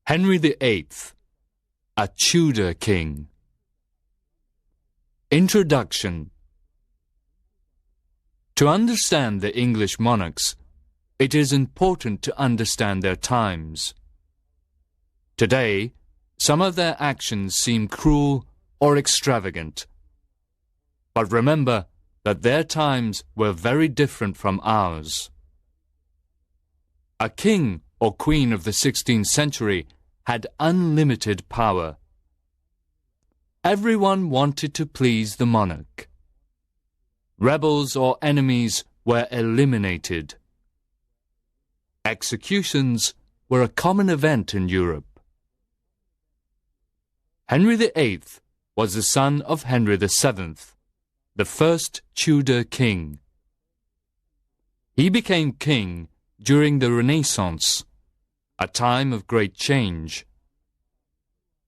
Henry VIII, a Tudor king. Introduction. To understand the English monarchs, it is important to understand their times. Today, some of their actions seem cruel or extravagant. But remember that their times were very different from ours. A king or queen of the 16th century had unlimited power. Everyone wanted to please the monarch. Rebels or enemies were eliminated. Executions were a common event in Europe. Henry VIII was the son of Henry VII, the first Tudor king. He became king during the Renaissance, a time of great change.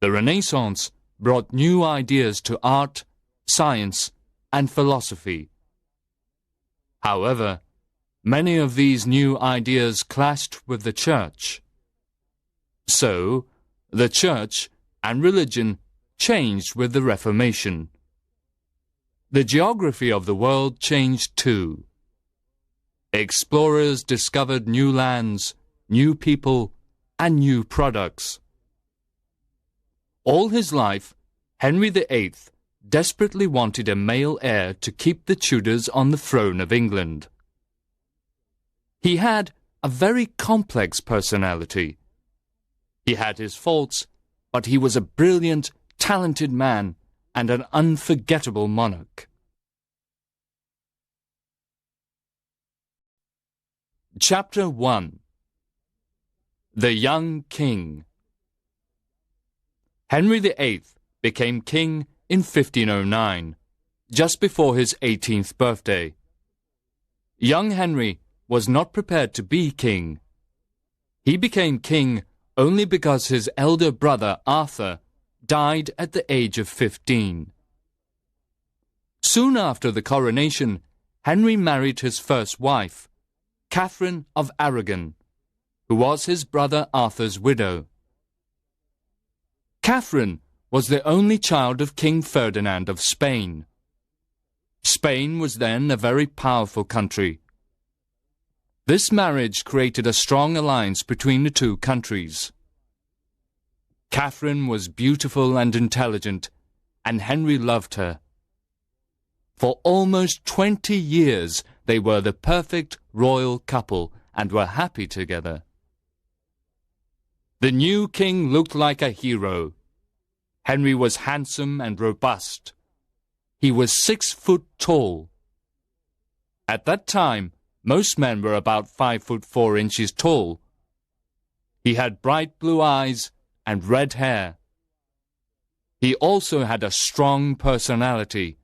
The Renaissance brought new ideas to art, science, and philosophy. However, many of these new ideas clashed with the Church. So, the Church and religion changed with the Reformation. The geography of the world changed too. Explorers discovered new lands, new people, and new products. All his life, Henry VIII desperately wanted a male heir to keep the Tudors on the throne of England. He had a very complex personality. He had his faults, but he was a brilliant, talented man and an unforgettable monarch. Chapter 1. The Young King. Henry VIII became king in 1509, just before his 18th birthday. Young Henry was not prepared to be king. He became king only because his elder brother Arthur died at the age of 15. Soon after the coronation, Henry married his first wife, Catherine of Aragon, who was his brother Arthur's widow. Catherine was the only child of King Ferdinand of Spain. Spain was then a very powerful country. This marriage created a strong alliance between the two countries. Catherine was beautiful and intelligent, and Henry loved her. For almost 20 years they were the perfect royal couple and were happy together. The new king looked like a hero. Henry was handsome and robust. He was 6 foot tall. At that time, most men were about 5 foot 4 inches tall. He had bright blue eyes and red hair. He also had a strong personality.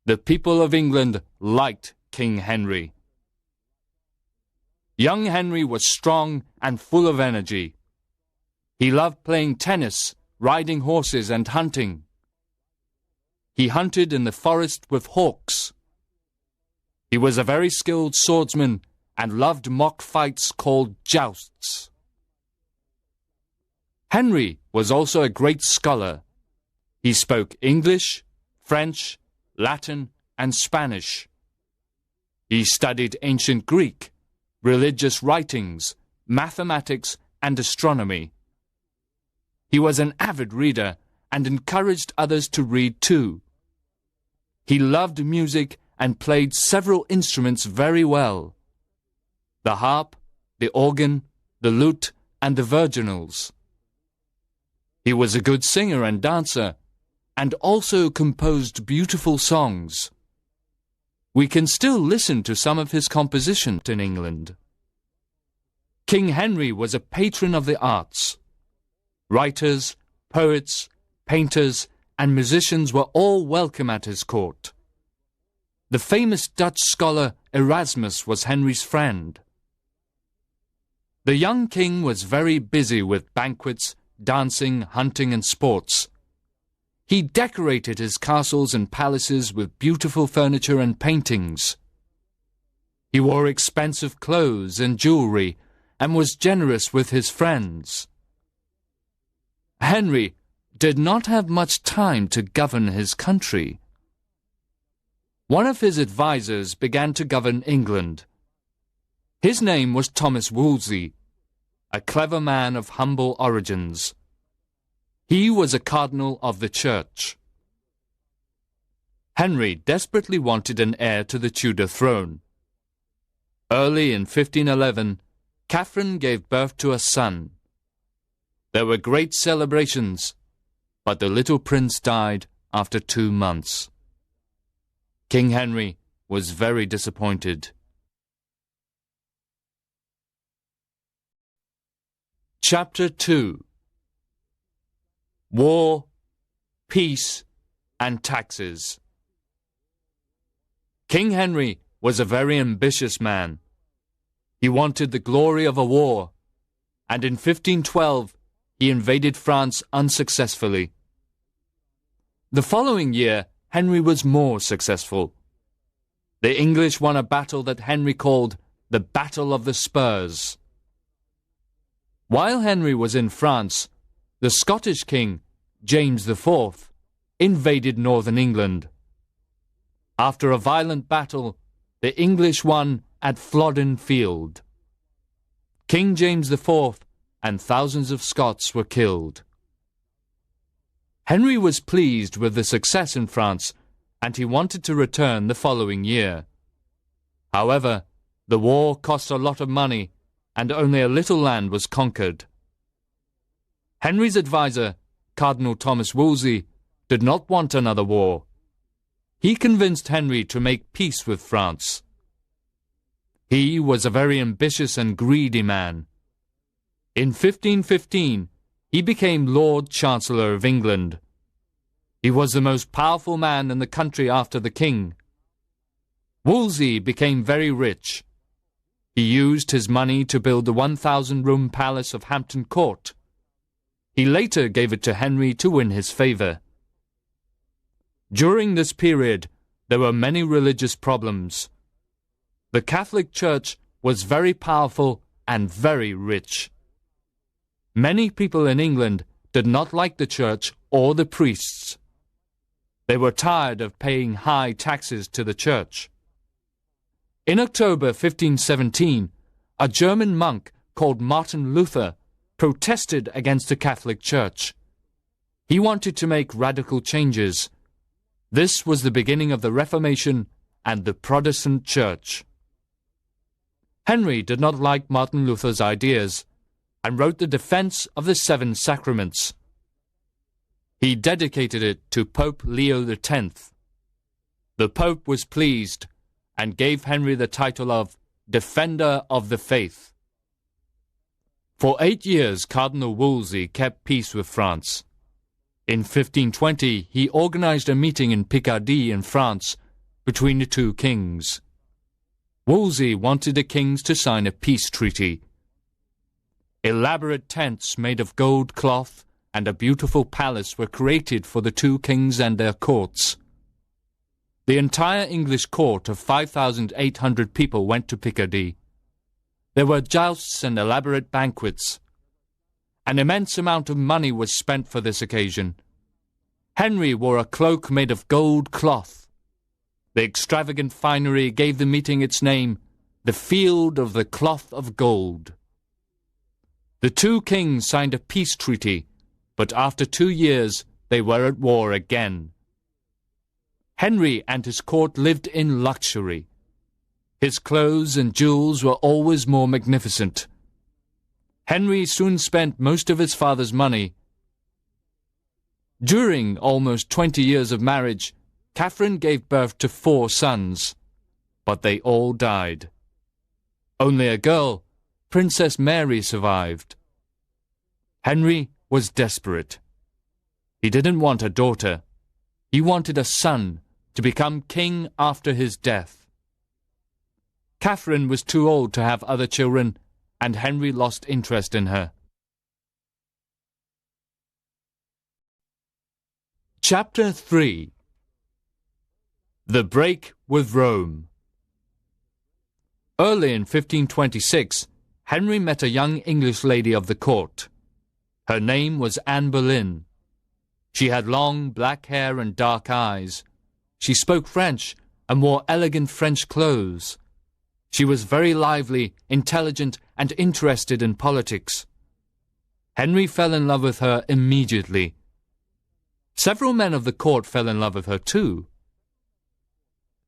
The people of England liked King Henry. Young Henry was strong and full of energy. He loved playing tennis, riding horses, and hunting. He hunted in the forest with hawks. He was a very skilled swordsman and loved mock fights called jousts. Henry was also a great scholar. He spoke English, French, Latin, and Spanish. He studied ancient Greek, religious writings, mathematics, and astronomy. He was an avid reader and encouraged others to read too. He loved music and played several instruments very well: the harp, the organ, the lute, and the virginals. He was a good singer and dancer, and also composed beautiful songs. We can still listen to some of his compositions in England. King Henry was a patron of the arts. Writers, poets, painters, and musicians were all welcome at his court. The famous Dutch scholar Erasmus was Henry's friend. The young king was very busy with banquets, dancing, hunting, and sports. He decorated his castles and palaces with beautiful furniture and paintings. He wore expensive clothes and jewelry and was generous with his friends. Henry did not have much time to govern his country. One of his advisers began to govern England. His name was Thomas Wolsey, a clever man of humble origins. He was a cardinal of the church. Henry desperately wanted an heir to the Tudor throne. Early in 1511, Catherine gave birth to a son. There were great celebrations, but the little prince died after 2 months. King Henry was very disappointed. Chapter 2. War, Peace, and Taxes. King Henry was a very ambitious man. He wanted the glory of a war, and in 1512 he invaded France unsuccessfully. The following year, Henry was more successful. The English won a battle that Henry called the Battle of the Spurs. While Henry was in France, the Scottish king, James IV, invaded northern England. After a violent battle, the English won at Flodden Field. King James IV and thousands of Scots were killed. Henry was pleased with the success in France, and he wanted to return the following year. However, the war cost a lot of money, and only a little land was conquered. Henry's adviser, Cardinal Thomas Wolsey, did not want another war. He convinced Henry to make peace with France. He was a very ambitious and greedy man. In 1515, he became Lord Chancellor of England. He was the most powerful man in the country after the king. Wolsey became very rich. He used his money to build the 1,000-room palace of Hampton Court. He later gave it to Henry to win his favour. During this period, there were many religious problems. The Catholic Church was very powerful and very rich. Many people in England did not like the church or the priests. They were tired of paying high taxes to the church. In October 1517, a German monk called Martin Luther protested against the Catholic Church. He wanted to make radical changes. This was the beginning of the Reformation and the Protestant Church. Henry did not like Martin Luther's ideas and wrote the Defense of the Seven Sacraments. He dedicated it to Pope Leo X. The Pope was pleased and gave Henry the title of Defender of the Faith. For 8 years, Cardinal Wolsey kept peace with France. In 1520, he organized a meeting in Picardy in France between the two kings. Wolsey wanted the kings to sign a peace treaty. Elaborate tents made of gold cloth and a beautiful palace were created for the two kings and their courts. The entire English court of 5,800 people went to Picardy. There were jousts and elaborate banquets. An immense amount of money was spent for this occasion. Henry wore a cloak made of gold cloth. The extravagant finery gave the meeting its name, the Field of the Cloth of Gold. The two kings signed a peace treaty, but after 2 years they were at war again. Henry and his court lived in luxury. His clothes and jewels were always more magnificent. Henry soon spent most of his father's money. During almost 20 years of marriage, Catherine gave birth to 4 sons, but they all died. Only a girl, Princess Mary, survived. Henry was desperate. He didn't want a daughter. He wanted a son to become king after his death. Catherine was too old to have other children, and Henry lost interest in her. Chapter 3. The Break with Rome. Early in 1526, Henry met a young English lady of the court. Her name was Anne Boleyn. She had long black hair and dark eyes. She spoke French and wore elegant French clothes. She was very lively, intelligent, and interested in politics. Henry fell in love with her immediately. Several men of the court fell in love with her too.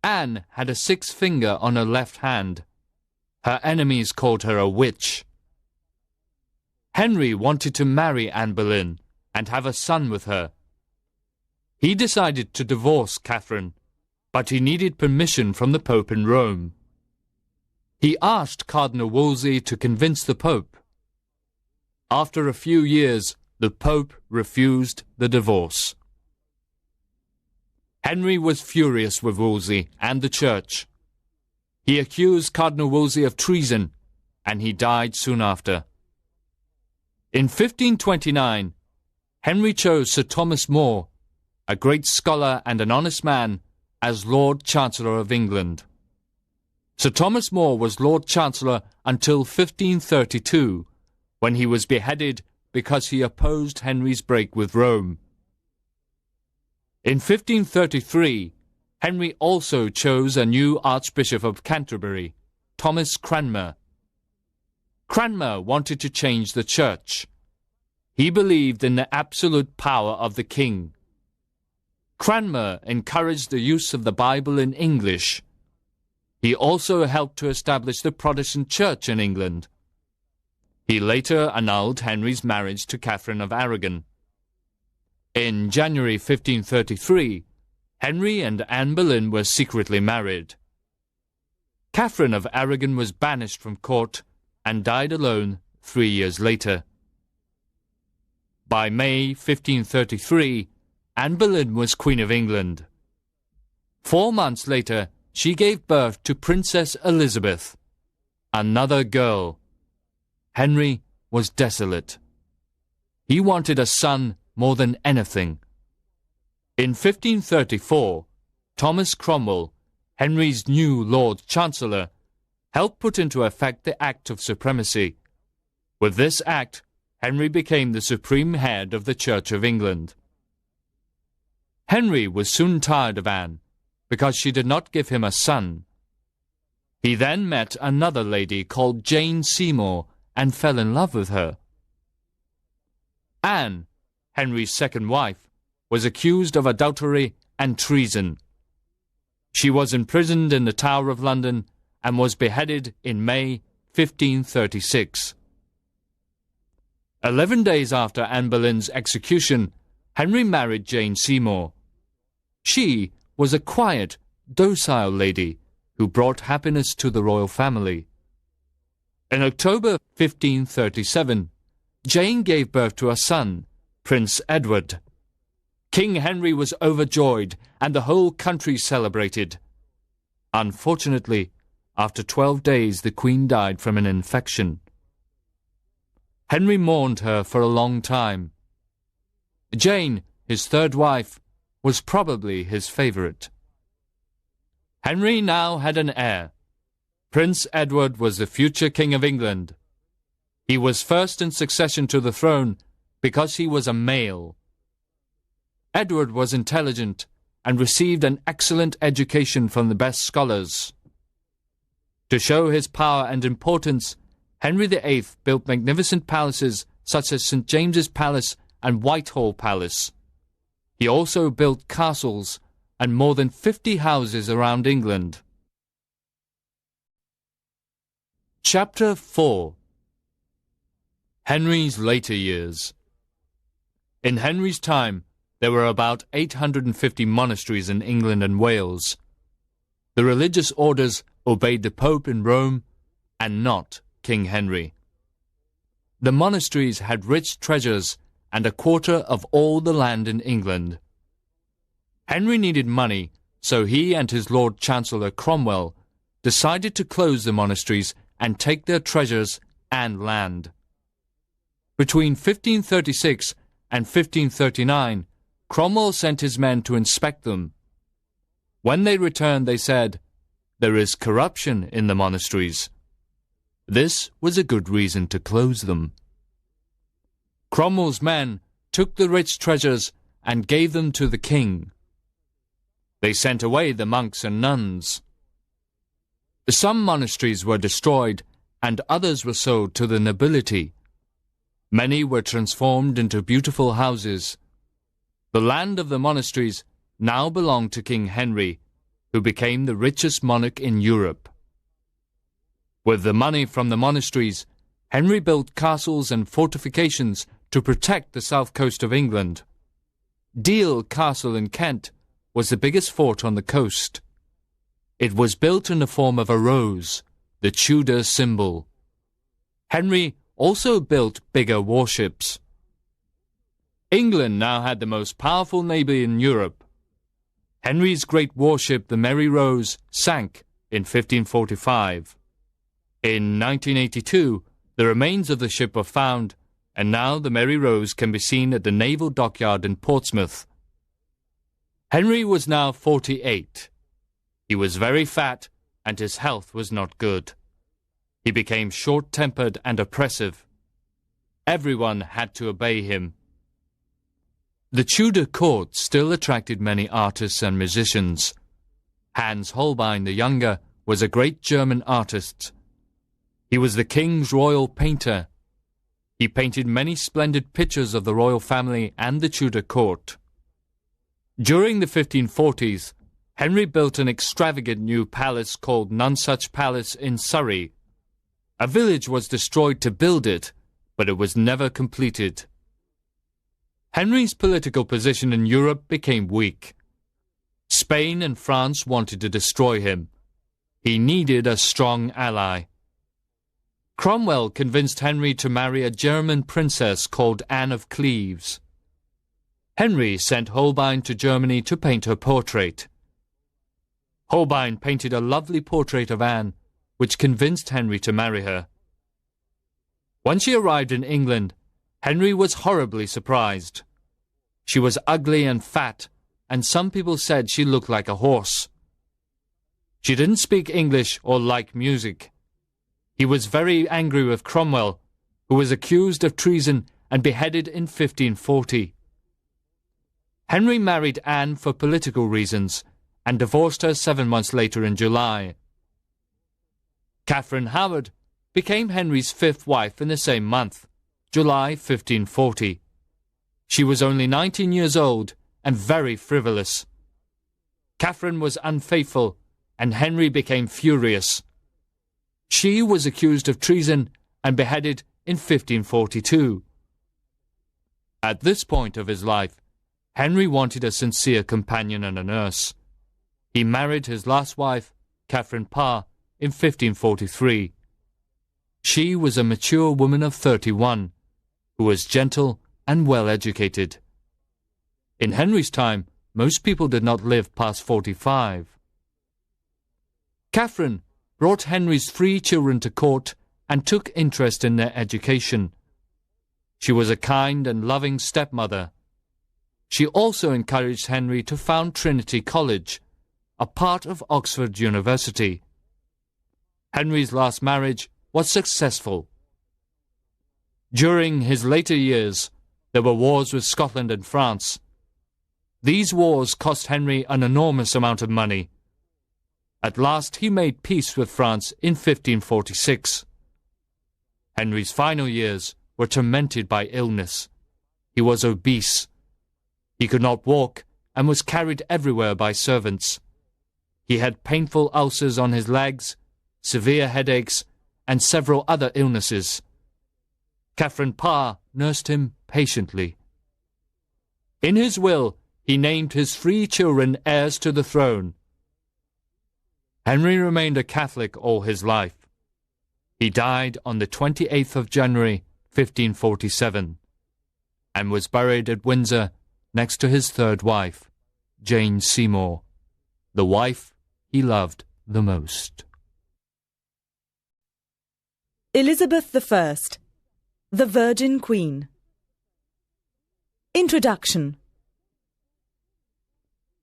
Anne had a sixth finger on her left hand. Her enemies called her a witch. Henry wanted to marry Anne Boleyn and have a son with her. He decided to divorce Catherine, but he needed permission from the Pope in Rome. He asked Cardinal Wolsey to convince the Pope. After a few years, the Pope refused the divorce. Henry was furious with Wolsey and the Church. He accused Cardinal Wolsey of treason, and he died soon after. In 1529, Henry chose Sir Thomas More, a great scholar and an honest man, as Lord Chancellor of England. Sir Thomas More was Lord Chancellor until 1532, when he was beheaded because he opposed Henry's break with Rome. In 1533, Henry also chose a new Archbishop of Canterbury, Thomas Cranmer. Cranmer wanted to change the Church. He believed in the absolute power of the king. Cranmer encouraged the use of the Bible in English. He also helped to establish the Protestant Church in England. He later annulled Henry's marriage to Catherine of Aragon. In January 1533, Henry and Anne Boleyn were secretly married. Catherine of Aragon was banished from court and died alone 3 years later. By May 1533, Anne Boleyn was Queen of England. 4 months later, she gave birth to Princess Elizabeth, another girl. Henry was desolate. He wanted a son more than anything. In 1534, Thomas Cromwell, Henry's new Lord Chancellor, helped put into effect the Act of Supremacy. With this act, Henry became the supreme head of the Church of England. Henry was soon tired of Anne, because she did not give him a son. He then met another lady called Jane Seymour and fell in love with her. Anne, Henry's second wife, was accused of adultery and treason. She was imprisoned in the Tower of London and was beheaded in May 1536. 11 days after Anne Boleyn's execution, Henry married Jane Seymour. She was a quiet, docile lady who brought happiness to the royal family. In October 1537, Jane gave birth to a son, Prince Edward. King Henry was overjoyed, and the whole country celebrated. Unfortunately, after 12 days the Queen died from an infection. Henry mourned her for a long time. Jane, his third wife, was probably his favourite. Henry now had an heir. Prince Edward was the future King of England. He was first in succession to the throne because he was a male. Edward was intelligent and received an excellent education from the best scholars. To show his power and importance, Henry VIII built magnificent palaces such as St. James's Palace and Whitehall Palace. He also built castles and more than 50 houses around England. Chapter 4. Henry's later years. In Henry's time, there were about 850 monasteries in England and Wales. The religious orders obeyed the Pope in Rome and not King Henry. The monasteries had rich treasures and a quarter of all the land in England. Henry needed money, so he and his Lord Chancellor Cromwell decided to close the monasteries and take their treasures and land. Between 1536 and 1539, Cromwell sent his men to inspect them. When they returned, they said, "There is corruption in the monasteries." This was a good reason to close them. Cromwell's men took the rich treasures and gave them to the king. They sent away the monks and nuns. Some monasteries were destroyed and others were sold to the nobility. Many were transformed into beautiful houses. The land of the monasteries now belonged to King Henry, who became the richest monarch in Europe. With the money from the monasteries, Henry built castles and fortifications to protect the south coast of England. Deal Castle in Kent was the biggest fort on the coast. It was built in the form of a rose, the Tudor symbol. Henry also built bigger warships. England now had the most powerful navy in Europe. Henry's great warship, the Mary Rose, sank in 1545. In 1982, the remains of the ship were found, and now the Mary Rose can be seen at the naval dockyard in Portsmouth. Henry was now 48. He was very fat, and his health was not good. He became short-tempered and oppressive. Everyone had to obey him. The Tudor court still attracted many artists and musicians. Hans Holbein the Younger was a great German artist. He was the king's royal painter. He painted many splendid pictures of the royal family and the Tudor court. During the 1540s, Henry built an extravagant new palace called Nonsuch Palace in Surrey. A village was destroyed to build it, but it was never completed. Henry's political position in Europe became weak. Spain and France wanted to destroy him. He needed a strong ally. Cromwell convinced Henry to marry a German princess called Anne of Cleves. Henry sent Holbein to Germany to paint her portrait. Holbein painted a lovely portrait of Anne, which convinced Henry to marry her. When she arrived in England, Henry was horribly surprised. She was ugly and fat, and some people said she looked like a horse. She didn't speak English or like music. He was very angry with Cromwell, who was accused of treason and beheaded in 1540. Henry married Anne for political reasons and divorced her 7 months later in July. Catherine Howard became Henry's fifth wife in the same month, July 1540. She was only 19 years old and very frivolous. Catherine was unfaithful, and Henry became furious. She was accused of treason and beheaded in 1542. At this point of his life, Henry wanted a sincere companion and a nurse. He married his last wife, Catherine Parr, in 1543. She was a mature woman of 31, who was gentle and well-educated. In Henry's time, most people did not live past 45. Catherine brought Henry's 3 children to court and took interest in their education. She was a kind and loving stepmother. She also encouraged Henry to found Trinity College, a part of Oxford University. Henry's last marriage was successful. During his later years, there were wars with Scotland and France. These wars cost Henry an enormous amount of money. At last he made peace with France in 1546. Henry's final years were tormented by illness. He was obese. He could not walk and was carried everywhere by servants. He had painful ulcers on his legs, severe headaches, and several other illnesses. Catherine Parr nursed him patiently. In his will, he named his 3 children heirs to the throne. Henry remained a Catholic all his life. He died on the 28th of January, 1547, and was buried at Windsor next to his 3rd wife, Jane Seymour, the wife he loved the most. Elizabeth I, the Virgin Queen. Introduction.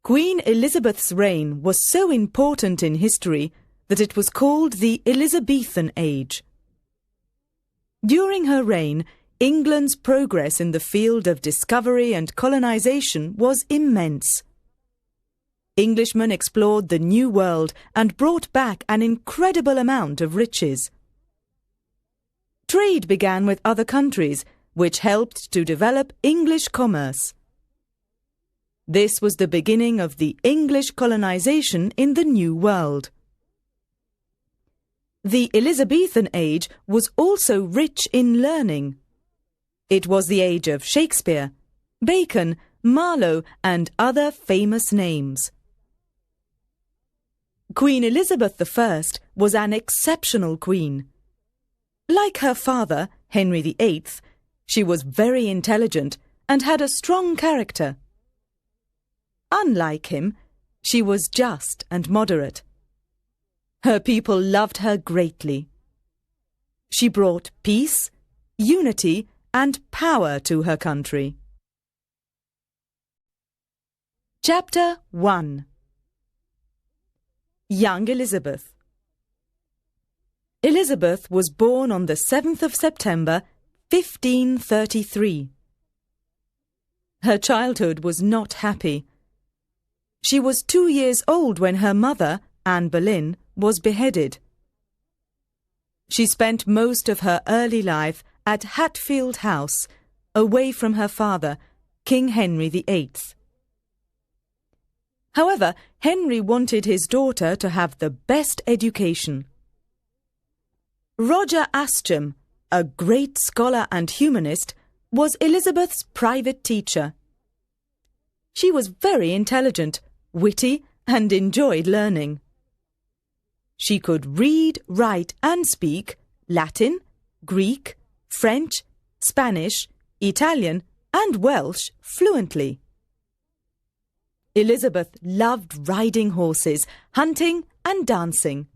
Queen Elizabeth's reign was so important in history that it was called the Elizabethan Age. During her reign, England's progress in the field of discovery and colonization was immense. Englishmen explored the New World and brought back an incredible amount of riches. Trade began with other countries, which helped to develop English commerce. This was the beginning of the English colonization in the New World. The Elizabethan age was also rich in learning. It was the age of Shakespeare, Bacon, Marlowe, and other famous names. Queen Elizabeth I was an exceptional queen. Like her father, Henry VIII, she was very intelligent and had a strong character. Unlike him, she was just and moderate. Her people loved her greatly. She brought peace, unity, and power to her country. Chapter 1. Young Elizabeth. Elizabeth was born on the 7th of September, 1533. Her childhood was not happy. She was 2 years old when her mother, Anne Boleyn, was beheaded. She spent most of her early life at Hatfield House, away from her father, King Henry VIII. However, Henry wanted his daughter to have the best education. Roger Ascham, a great scholar and humanist, was Elizabeth's private teacher. She was very intelligent, witty, and enjoyed learning. She could read, write, and speak Latin, Greek, French, Spanish, Italian, and Welsh fluently. Elizabeth loved riding horses, hunting, and dancing.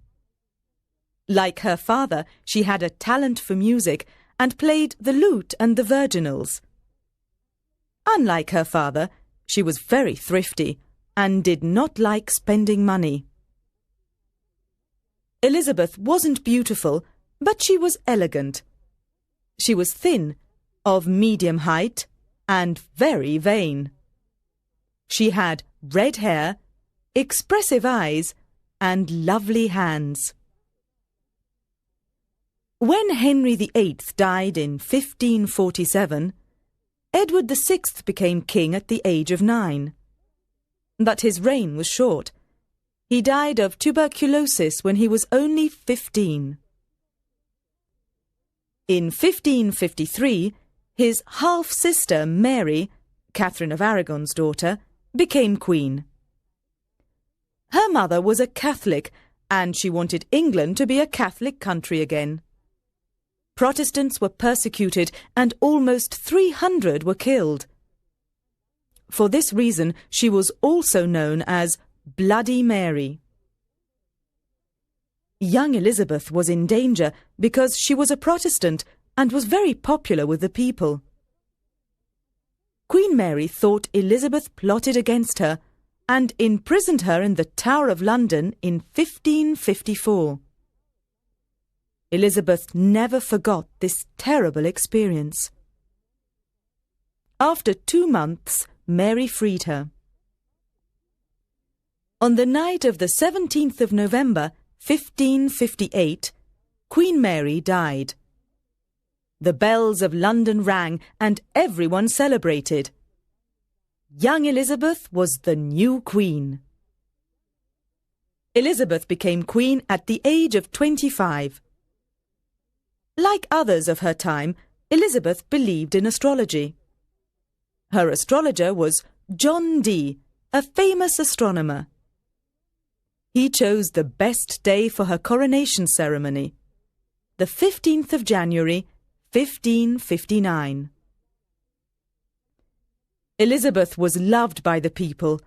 Like her father, she had a talent for music and played the lute and the virginals. Unlike her father, she was very thrifty and did not like spending money. Elizabeth wasn't beautiful, but she was elegant. She was thin, of medium height, and very vain. She had red hair, expressive eyes, and lovely hands. When Henry VIII died in 1547, Edward VI became king at the age of 9. But his reign was short. He died of tuberculosis when he was only 15. In 1553, his half-sister Mary, Catherine of Aragon's daughter, became queen. Her mother was a Catholic, and she wanted England to be a Catholic country again. Protestants were persecuted and almost 300 were killed. For this reason, she was also known as Bloody Mary. Young Elizabeth was in danger because she was a Protestant and was very popular with the people. Queen Mary thought Elizabeth plotted against her and imprisoned her in the Tower of London in 1554. Elizabeth never forgot this terrible experience. After 2 months, Mary freed her. On the night of the 17th of November, 1558, Queen Mary died. The bells of London rang and everyone celebrated. Young Elizabeth was the new queen. Elizabeth became queen at the age of 25. Like others of her time, Elizabeth believed in astrology. Her astrologer was John Dee, a famous astronomer. He chose the best day for her coronation ceremony, the 15th of January, 1559. Elizabeth was loved by the people,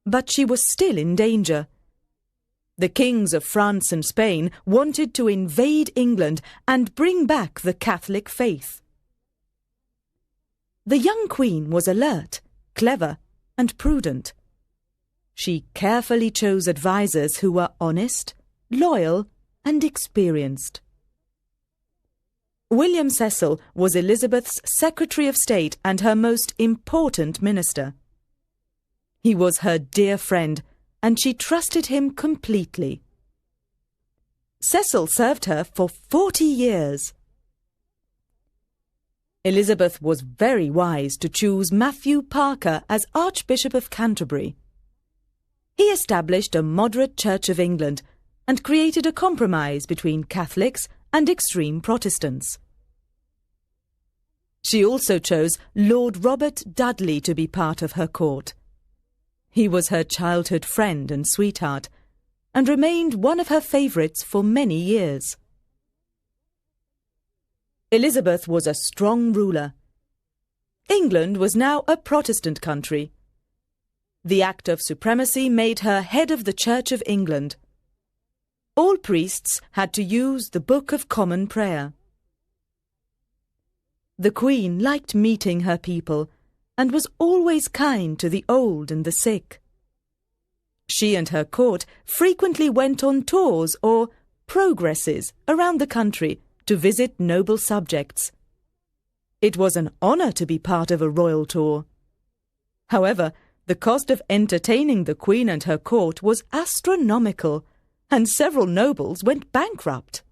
but she was still in danger. The kings of France and Spain wanted to invade England and bring back the Catholic faith. The young queen was alert, clever, and prudent. She carefully chose advisers who were honest, loyal, and experienced. William Cecil was Elizabeth's Secretary of State and her most important minister. He was her dear friend, and she trusted him completely. Cecil served her for 40 years. Elizabeth was very wise to choose Matthew Parker as Archbishop of Canterbury. He established a moderate Church of England and created a compromise between Catholics and extreme Protestants. She also chose Lord Robert Dudley to be part of her court. He was her childhood friend and sweetheart, and remained one of her favourites for many years. Elizabeth was a strong ruler. England was now a Protestant country. The Act of Supremacy made her head of the Church of England. All priests had to use the Book of Common Prayer. The Queen liked meeting her people and was always kind to the old and the sick. She and her court frequently went on tours or progresses around the country to visit noble subjects. It was an honour to be part of a royal tour. However, the cost of entertaining the Queen and her court was astronomical, and several nobles went bankrupt.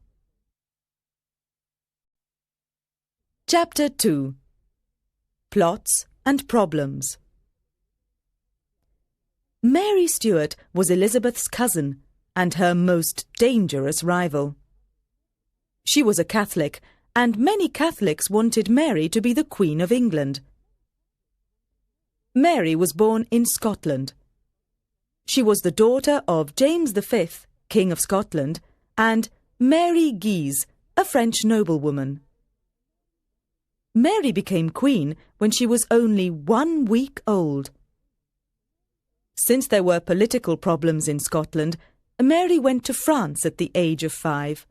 Chapter 2. Plots and Problems. Mary Stuart was Elizabeth's cousin and her most dangerous rival. She was a Catholic, and many Catholics wanted Mary to be the Queen of England. Mary was born in Scotland. She was the daughter of James V, King of Scotland, and Mary Guise, a French noblewoman. Mary became queen when she was only 1 week old. Since there were political problems in Scotland, Mary went to France at the age of 5.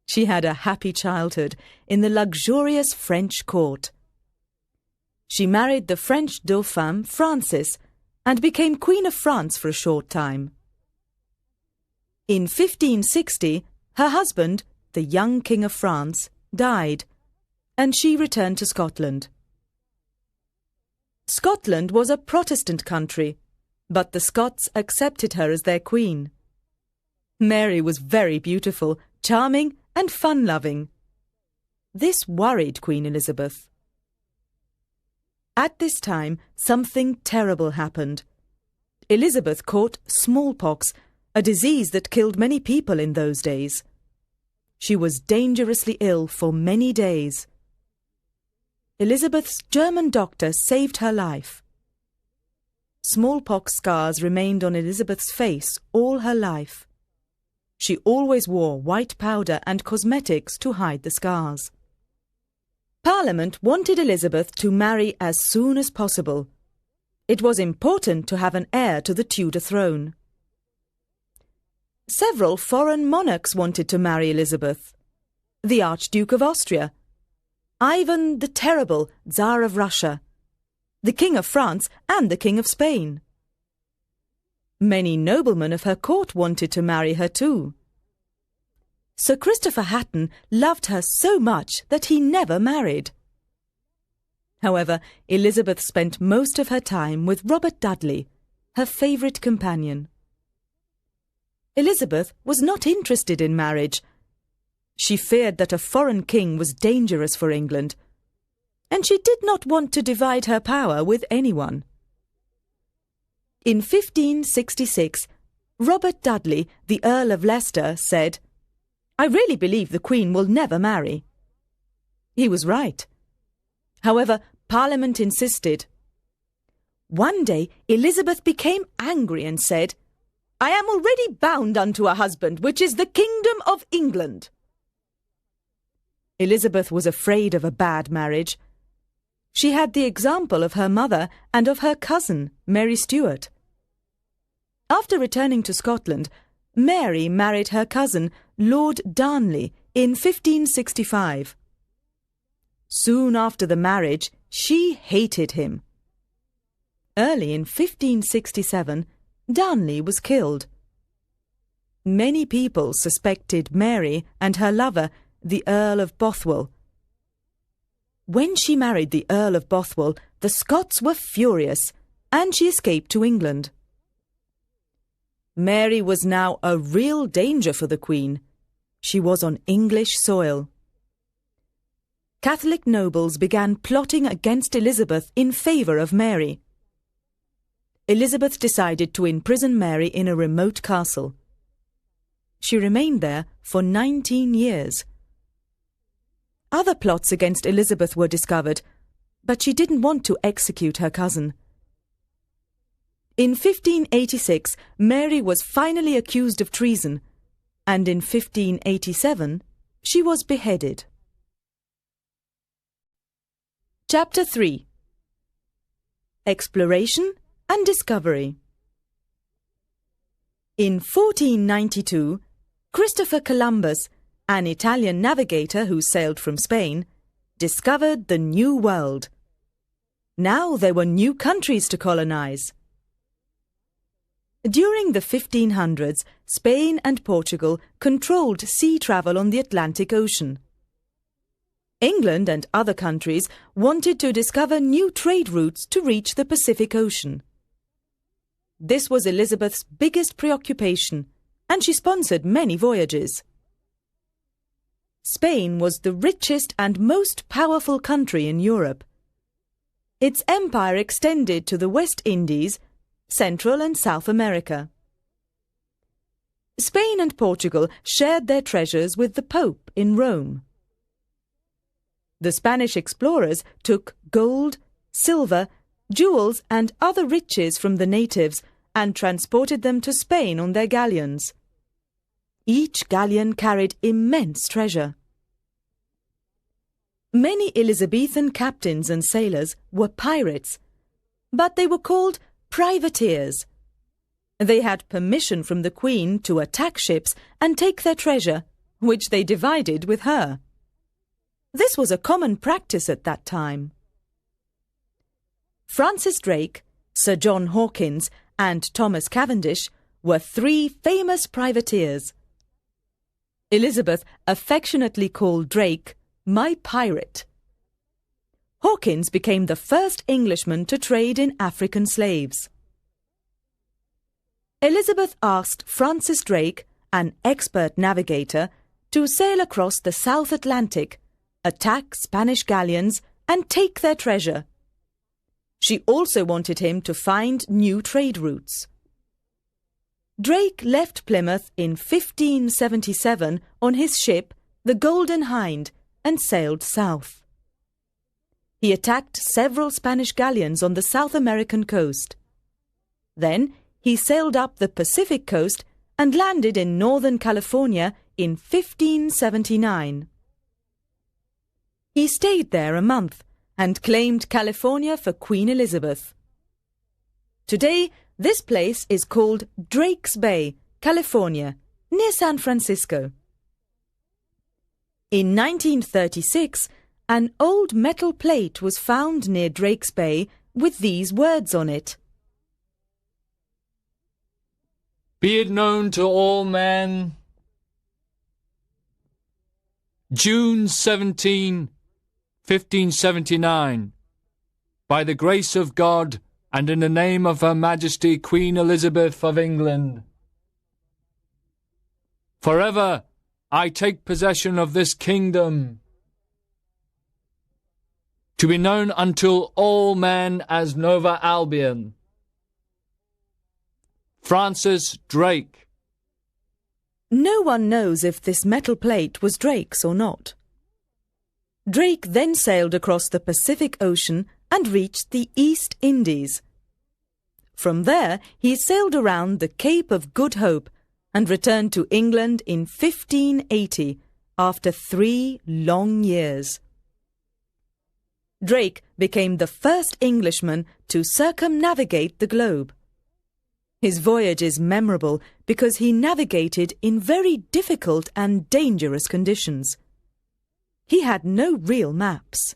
She had a happy childhood in the luxurious French court. She married the French Dauphin Francis and became Queen of France for a short time. In 1560, her husband, the young King of France, died, and she returned to Scotland. Scotland was a Protestant country, but the Scots accepted her as their queen. Mary was very beautiful, charming, and fun-loving. This worried Queen Elizabeth. At this time, something terrible happened. Elizabeth caught smallpox, a disease that killed many people in those days. She was dangerously ill for many days. Elizabeth's German doctor saved her life. Smallpox scars remained on Elizabeth's face all her life. She always wore white powder and cosmetics to hide the scars. Parliament wanted Elizabeth to marry as soon as possible. It was important to have an heir to the Tudor throne. Several foreign monarchs wanted to marry Elizabeth. The Archduke of Austria, Ivan the Terrible, Tsar of Russia, the King of France, and the King of Spain. Many noblemen of her court wanted to marry her too. Sir Christopher Hatton loved her so much that he never married. However, Elizabeth spent most of her time with Robert Dudley, her favourite companion. Elizabeth was not interested in marriage. She feared that a foreign king was dangerous for England, and she did not want to divide her power with anyone. In 1566, Robert Dudley, the Earl of Leicester, said, "I really believe the Queen will never marry." He was right. However, Parliament insisted. One day, Elizabeth became angry and said, "I am already bound unto a husband, which is the kingdom of England." Elizabeth was afraid of a bad marriage. She had the example of her mother and of her cousin, Mary Stuart. After returning to Scotland, Mary married her cousin, Lord Darnley, in 1565. Soon after the marriage, she hated him. Early in 1567, Darnley was killed. Many people suspected Mary and her lover the Earl of Bothwell. When she married the Earl of Bothwell, the Scots were furious, and she escaped to England. Mary was now a real danger for the Queen. She was on English soil. Catholic nobles began plotting against Elizabeth in favour of Mary. Elizabeth decided to imprison Mary in a remote castle. She remained there for 19 years. Other plots against Elizabeth were discovered, but she didn't want to execute her cousin. In 1586, Mary was finally accused of treason, and in 1587, she was beheaded. Chapter 3. Exploration and Discovery. In 1492, Christopher Columbus, an Italian navigator who sailed from Spain, discovered the New World. Now there were new countries to colonize. During the 1500s, Spain and Portugal controlled sea travel on the Atlantic Ocean. England and other countries wanted to discover new trade routes to reach the Pacific Ocean. This was Elizabeth's biggest preoccupation, and she sponsored many voyages. Spain was the richest and most powerful country in Europe. Its empire extended to the West Indies, Central and South America. Spain and Portugal shared their treasures with the Pope in Rome. The Spanish explorers took gold, silver, jewels and other riches from the natives and transported them to Spain on their galleons. Each galleon carried immense treasure. Many Elizabethan captains and sailors were pirates, but they were called privateers. They had permission from the Queen to attack ships and take their treasure, which they divided with her. This was a common practice at that time. Francis Drake, Sir John Hawkins, and Thomas Cavendish were three famous privateers. Elizabeth affectionately called Drake "my pirate." Hawkins became the first Englishman to trade in African slaves. Elizabeth asked Francis Drake, an expert navigator, to sail across the South Atlantic, attack Spanish galleons, and take their treasure. She also wanted him to find new trade routes. Drake left Plymouth in 1577 on his ship, the Golden Hind, and sailed south. He attacked several Spanish galleons on the South American coast. Then he sailed up the Pacific coast and landed in Northern California in 1579. He stayed there a month and claimed California for Queen Elizabeth. Today, this place is called Drake's Bay, California, near San Francisco. In 1936, an old metal plate was found near Drake's Bay with these words on it. Be it known to all men, June 17, 1579, by the grace of God and in the name of Her Majesty Queen Elizabeth of England. Forever I take possession of this kingdom, to be known unto all men as Nova Albion. Francis Drake. No one knows if this metal plate was Drake's or not. Drake then sailed across the Pacific Ocean and reached the East Indies. From there, he sailed around the Cape of Good Hope and returned to England in 1580 after 3 long years. Drake became the first Englishman to circumnavigate the globe. His voyage is memorable because he navigated in very difficult and dangerous conditions. He had no real maps.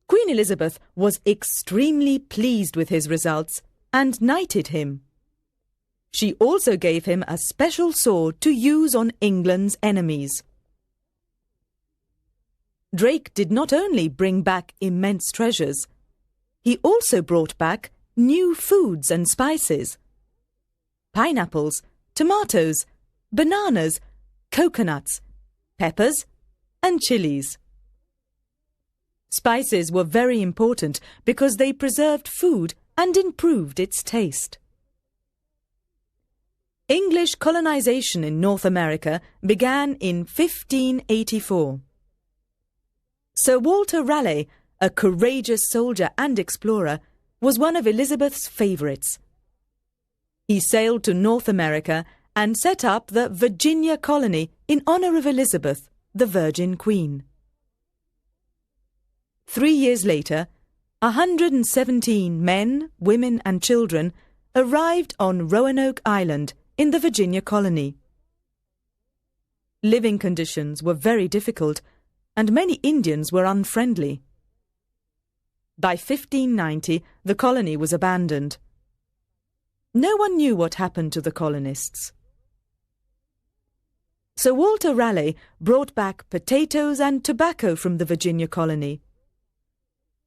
Queen Elizabeth was extremely pleased with his results and knighted him. She also gave him a special sword to use on England's enemies. Drake did not only bring back immense treasures, he also brought back new foods and spices. Pineapples, tomatoes, bananas, coconuts, peppers, and chilies. Spices were very important because they preserved food and improved its taste. English colonization in North America began in 1584. Sir Walter Raleigh, a courageous soldier and explorer, was one of Elizabeth's favourites. He sailed to North America and set up the Virginia colony in honour of Elizabeth, the Virgin Queen. 3 years later, 117 men, women and children arrived on Roanoke Island in the Virginia colony. Living conditions were very difficult, and many Indians were unfriendly. By 1590, the colony was abandoned. No one knew what happened to the colonists. Sir Walter Raleigh brought back potatoes and tobacco from the Virginia colony.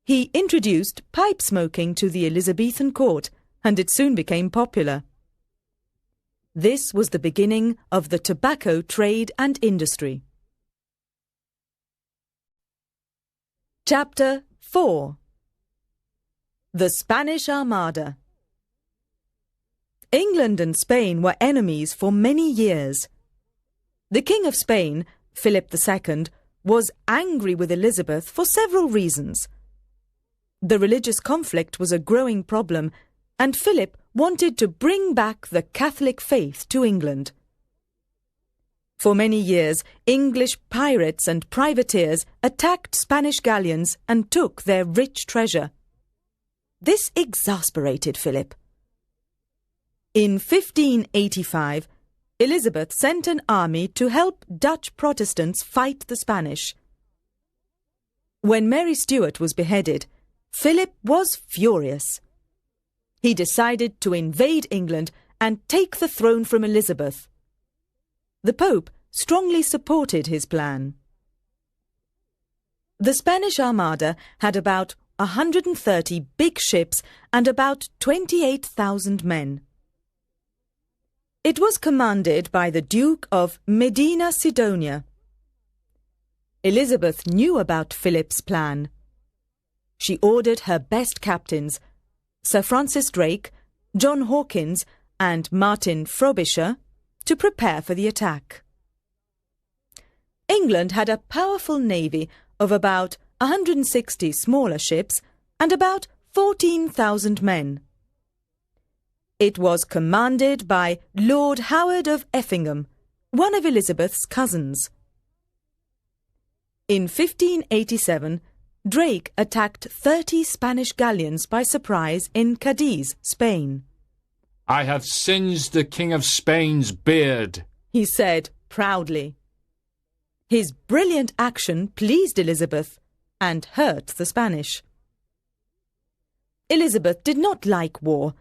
He introduced pipe smoking to the Elizabethan court, and it soon became popular. This was the beginning of the tobacco trade and industry. Chapter 4. The Spanish Armada. England and Spain were enemies for many years. The King of Spain, Philip II, was angry with Elizabeth for several reasons. The religious conflict was a growing problem, and Philip wanted to bring back the Catholic faith to England. For many years, English pirates and privateers attacked Spanish galleons and took their rich treasure. This exasperated Philip. In 1585, Elizabeth sent an army to help Dutch Protestants fight the Spanish. When Mary Stuart was beheaded, Philip was furious. He decided to invade England and take the throne from Elizabeth. The Pope strongly supported his plan. The Spanish Armada had about 130 big ships and about 28,000 men. It was commanded by the Duke of Medina Sidonia. Elizabeth knew about Philip's plan. She ordered her best captains, Sir Francis Drake, John Hawkins, and Martin Frobisher, to prepare for the attack. England had a powerful navy of about 160 smaller ships and about 14,000 men. It was commanded by Lord Howard of Effingham, one of Elizabeth's cousins. In 1587, Drake attacked 30 Spanish galleons by surprise in Cadiz, Spain. "I have singed the King of Spain's beard," he said proudly. His brilliant action pleased Elizabeth and hurt the Spanish. Elizabeth did not like war,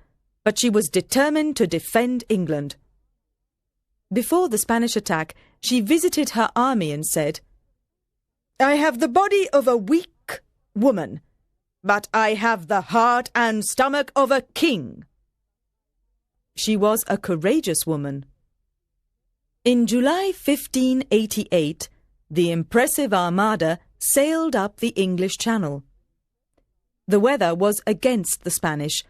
but she was determined to defend England. Before the Spanish attack, she visited her army and said, "I have the body of a weak woman, but I have the heart and stomach of a king." She was a courageous woman. In July 1588, the impressive armada sailed up the English Channel. The weather was against the Spanish.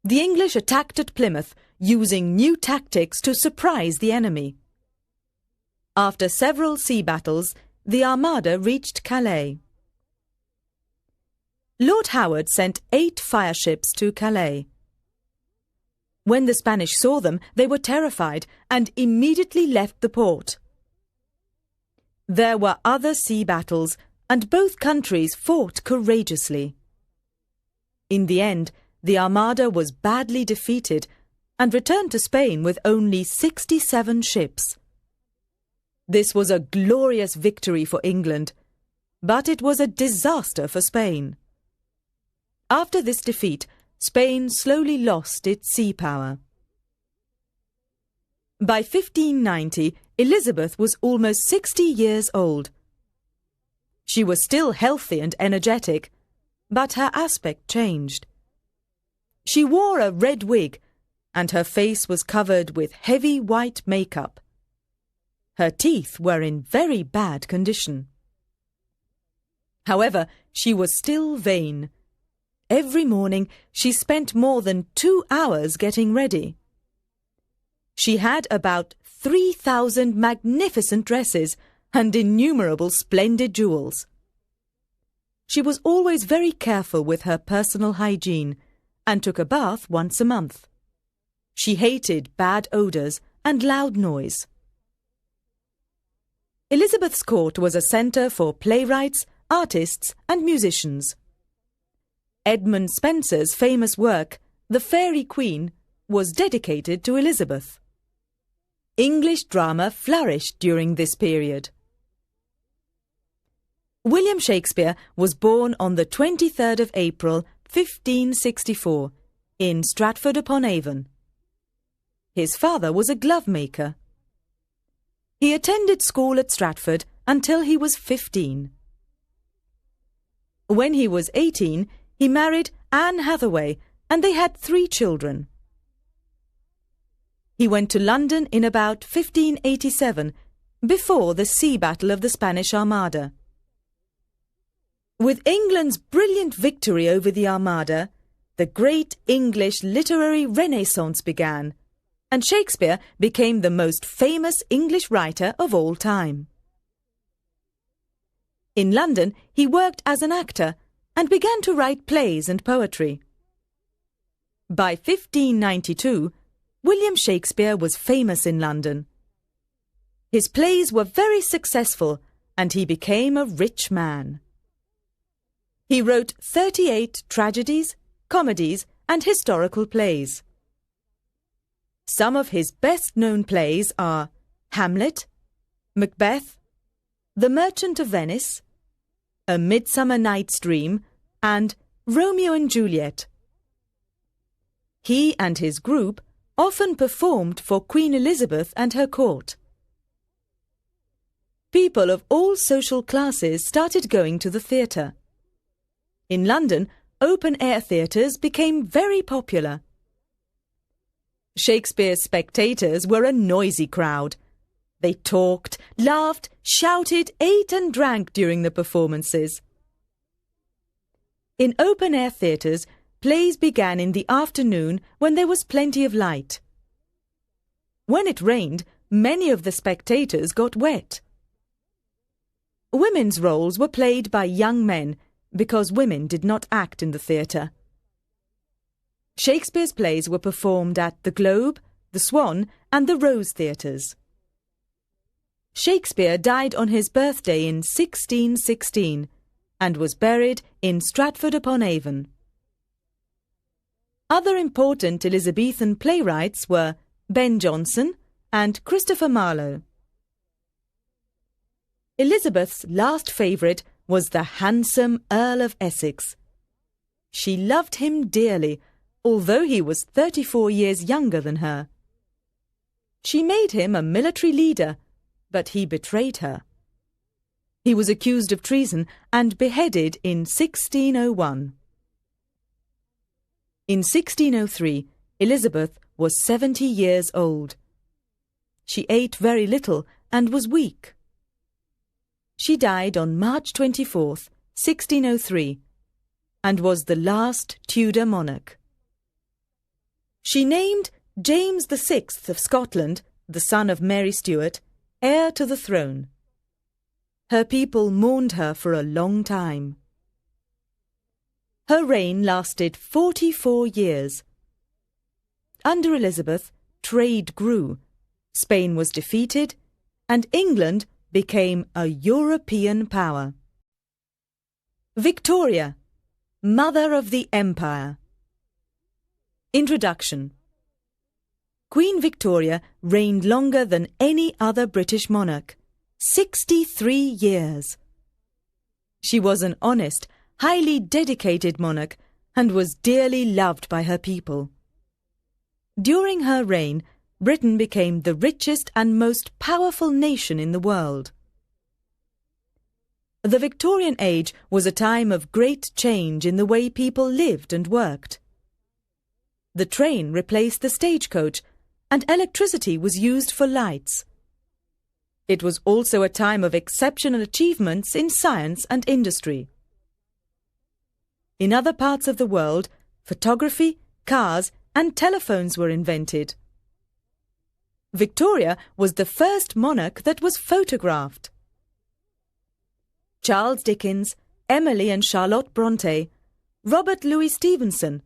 The English attacked at Plymouth, using new tactics to surprise the enemy. After several sea battles, the armada reached Calais. Lord Howard sent 8 fireships to Calais. When the Spanish saw them, they were terrified and immediately left the port. There were other sea battles, and both countries fought courageously. In the end, the armada was badly defeated and returned to Spain with only 67 ships. This was a glorious victory for England, but it was a disaster for Spain. After this defeat, Spain slowly lost its sea power. By 1590, Elizabeth was almost 60 years old. She was still healthy and energetic, but her aspect changed. She wore a red wig, and her face was covered with heavy white makeup. Her teeth were in very bad condition. However, she was still vain. Every morning she spent more than 2 hours getting ready. She had about 3,000 magnificent dresses and innumerable splendid jewels. She was always very careful with her personal hygiene and took a bath once a month. She hated bad odours and loud noise. Elizabeth's court was a centre for playwrights, artists and musicians. Edmund Spenser's famous work, The Fairy Queen, was dedicated to Elizabeth. English drama flourished during this period. William Shakespeare was born on the 23rd of April, 1564, in Stratford-upon-Avon. His father was a glove maker. He attended school at Stratford until he was 15. When he was 18, he married Anne Hathaway, and they had 3 children. He went to London in about 1587, before the sea battle of the Spanish Armada. With England's brilliant victory over the Armada, the great English literary renaissance began, and Shakespeare became the most famous English writer of all time. In London, he worked as an actor and began to write plays and poetry. By 1592, William Shakespeare was famous in London. His plays were very successful, and he became a rich man. He wrote 38 tragedies, comedies, and historical plays. Some of his best-known plays are Hamlet, Macbeth, The Merchant of Venice, A Midsummer Night's Dream, and Romeo and Juliet. He and his group often performed for Queen Elizabeth and her court. People of all social classes started going to the theatre. In London, open-air theatres became very popular. Shakespeare's spectators were a noisy crowd. They talked, laughed, shouted, ate and drank during the performances. In open-air theatres, plays began in the afternoon when there was plenty of light. When it rained, many of the spectators got wet. Women's roles were played by young men because women did not act in the theatre. Shakespeare's plays were performed at the Globe, the Swan and the Rose Theatres. Shakespeare died on his birthday in 1616 and was buried in Stratford-upon-Avon. Other important Elizabethan playwrights were Ben Jonson and Christopher Marlowe. Elizabeth's last favourite was the handsome Earl of Essex. She loved him dearly, although he was 34 years younger than her. She made him a military leader, but he betrayed her. He was accused of treason and beheaded in 1601. In 1603, Elizabeth was 70 years old. She ate very little and was weak. She died on March 24th, 1603, and was the last Tudor monarch. She named James VI of Scotland, the son of Mary Stuart, heir to the throne. Her people mourned her for a long time. Her reign lasted 44 years. Under Elizabeth, trade grew, Spain was defeated, and England became a European power. Victoria, Mother of the Empire. Introduction. Queen Victoria reigned longer than any other British monarch, 63 years. She was an honest, highly dedicated monarch and was dearly loved by her people. During her reign, Britain became the richest and most powerful nation in the world. The Victorian age was a time of great change in the way people lived and worked. The train replaced the stagecoach, and electricity was used for lights. It was also a time of exceptional achievements in science and industry. In other parts of the world, photography, cars, and telephones were invented. Victoria was the first monarch that was photographed. Charles Dickens, Emily and Charlotte Bronte, Robert Louis Stevenson,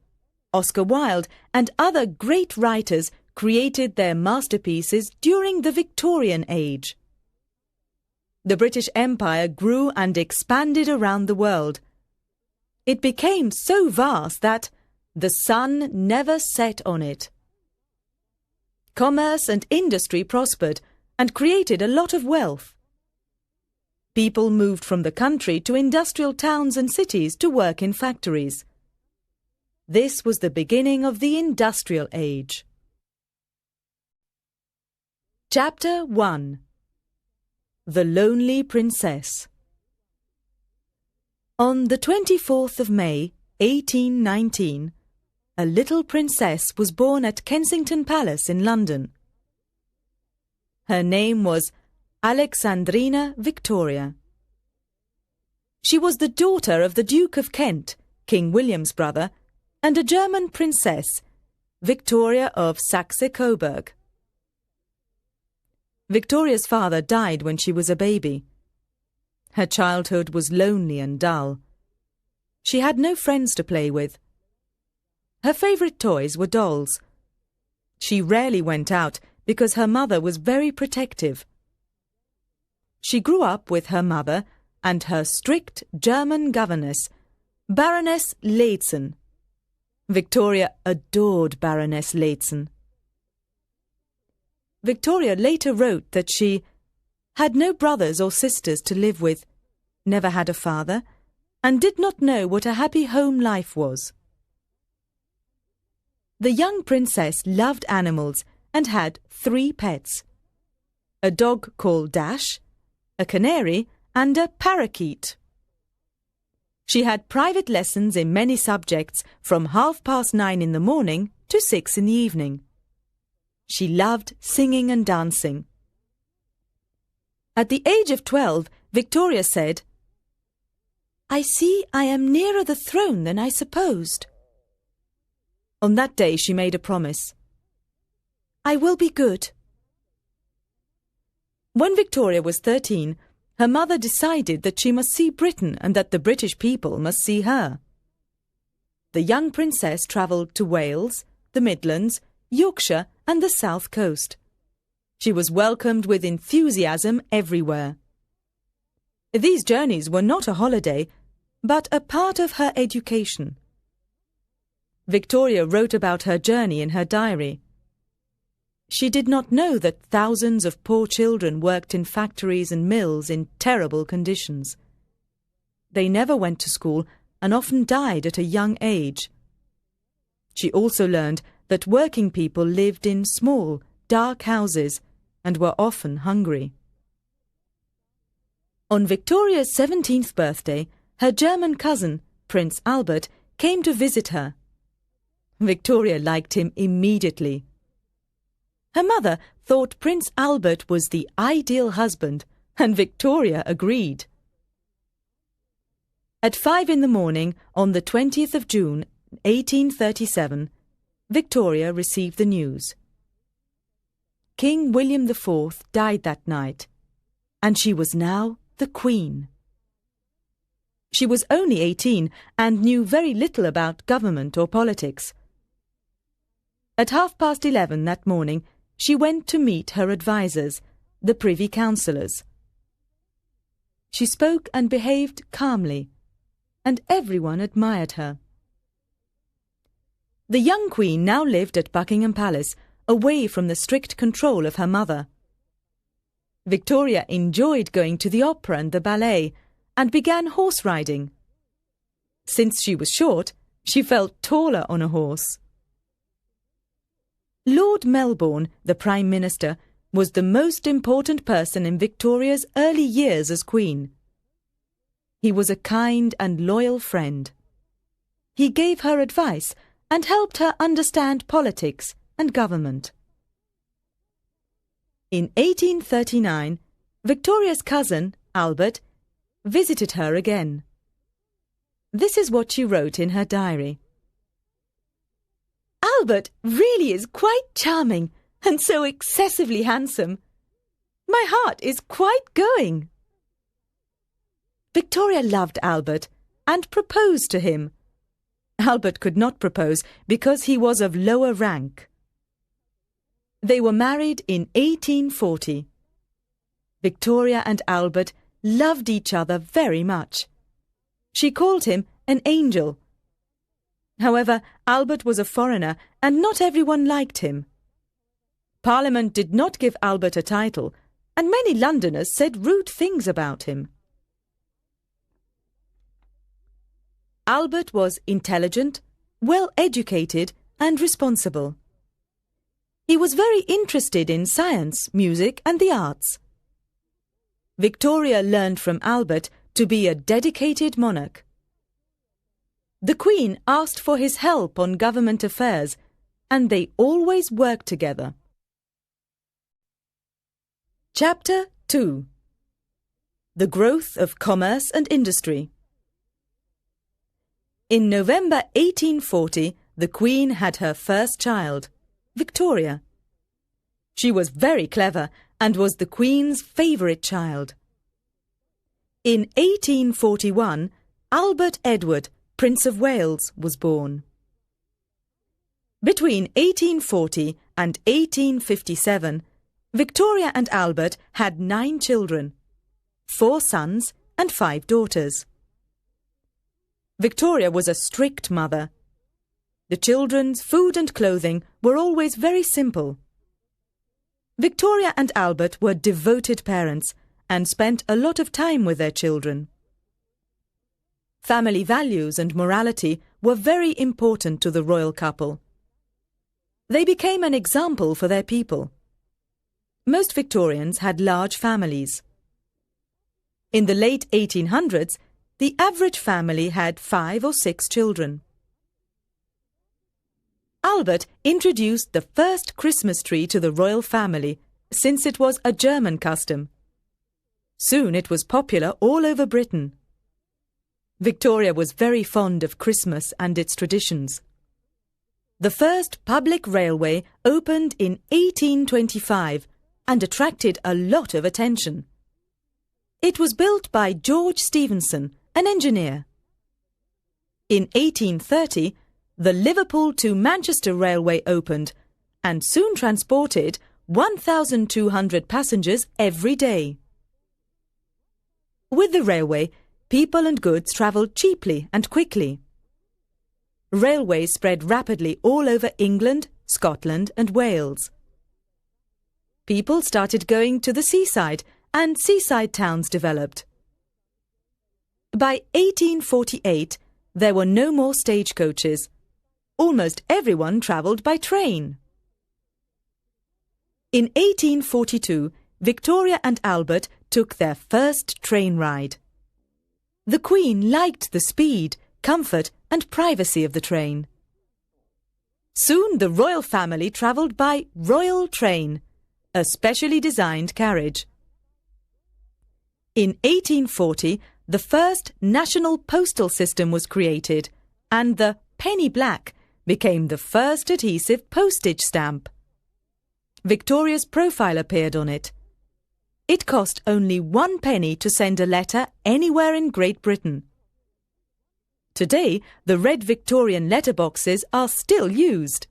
Oscar Wilde, and other great writers created their masterpieces during the Victorian age. The British Empire grew and expanded around the world. It became so vast that the sun never set on it. Commerce and industry prospered and created a lot of wealth. People moved from the country to industrial towns and cities to work in factories. This was the beginning of the Industrial Age. Chapter 1. The Lonely Princess. On the 24th of May, 1819, a little princess was born at Kensington Palace in London. Her name was Alexandrina Victoria. She was the daughter of the Duke of Kent, King William's brother, and a German princess, Victoria of Saxe-Coburg. Victoria's father died when she was a baby. Her childhood was lonely and dull. She had no friends to play with. Her favourite toys were dolls. She rarely went out because her mother was very protective. She grew up with her mother and her strict German governess, Baroness Lehzen. Victoria adored Baroness Lehzen. Victoria later wrote that she had no brothers or sisters to live with, never had a father, and did not know what a happy home life was. The young princess loved animals and had 3 pets: a dog called Dash, a canary, and a parakeet. She had private lessons in many subjects from 9:30 in the morning to 6 in the evening. She loved singing and dancing. At the age of 12, Victoria said, "I see I am nearer the throne than I supposed." On that day she made a promise. "I will be good." When Victoria was 13, her mother decided that she must see Britain and that the British people must see her. The young princess travelled to Wales, the Midlands, Yorkshire, and the South Coast. She was welcomed with enthusiasm everywhere. These journeys were not a holiday, but a part of her education. Victoria wrote about her journey in her diary. She did not know that thousands of poor children worked in factories and mills in terrible conditions. They never went to school and often died at a young age. She also learned that working people lived in small, dark houses and were often hungry. On Victoria's 17th birthday, her German cousin, Prince Albert, came to visit her. Victoria liked him immediately. Her mother thought Prince Albert was the ideal husband, and Victoria agreed. At 5 in the morning, on the 20th of June, 1837, Victoria received the news. King William IV died that night, and she was now the Queen. She was only 18 and knew very little about government or politics. At 11:30 that morning, she went to meet her advisers, the Privy Councillors. She spoke and behaved calmly, and everyone admired her. The young Queen now lived at Buckingham Palace, away from the strict control of her mother. Victoria enjoyed going to the opera and the ballet, and began horse riding. Since she was short, she felt taller on a horse. Lord Melbourne, the Prime Minister, was the most important person in Victoria's early years as Queen. He was a kind and loyal friend. He gave her advice and helped her understand politics and government. In 1839, Victoria's cousin, Albert, visited her again. This is what she wrote in her diary. Albert really is quite charming and so excessively handsome. My heart is quite going. Victoria loved Albert and proposed to him. Albert could not propose because he was of lower rank. They were married in 1840. Victoria and Albert loved each other very much. She called him an angel. However, Albert was a foreigner and not everyone liked him. Parliament did not give Albert a title, and many Londoners said rude things about him. Albert was intelligent, well-educated and responsible. He was very interested in science, music and the arts. Victoria learned from Albert to be a dedicated monarch. The Queen asked for his help on government affairs, and they always worked together. Chapter 2. The Growth of Commerce and Industry. In November 1840, the Queen had her first child, Victoria. She was very clever and was the Queen's favourite child. In 1841, Albert Edward, Prince of Wales, was born. Between 1840 and 1857, Victoria and Albert had 9 children, 4 sons and 5 daughters. Victoria was a strict mother. The children's food and clothing were always very simple. Victoria and Albert were devoted parents and spent a lot of time with their children. Family values and morality were very important to the royal couple. They became an example for their people. Most Victorians had large families. In the late 1800s, the average family had 5 or 6 children. Albert introduced the first Christmas tree to the royal family, since it was a German custom. Soon it was popular all over Britain. Victoria was very fond of Christmas and its traditions. The first public railway opened in 1825 and attracted a lot of attention. It was built by George Stephenson, an engineer. In 1830, the Liverpool to Manchester Railway opened and soon transported 1,200 passengers every day. With the railway, people and goods travelled cheaply and quickly. Railways spread rapidly all over England, Scotland and Wales. People started going to the seaside and seaside towns developed. By 1848, there were no more stagecoaches. Almost everyone travelled by train. In 1842, Victoria and Albert took their first train ride. The Queen liked the speed, comfort and privacy of the train. Soon the royal family travelled by royal train, a specially designed carriage. In 1840, the first national postal system was created, and the penny black became the first adhesive postage stamp. Victoria's profile appeared on it. It cost only 1 penny to send a letter anywhere in Great Britain. Today, the red Victorian letterboxes are still used.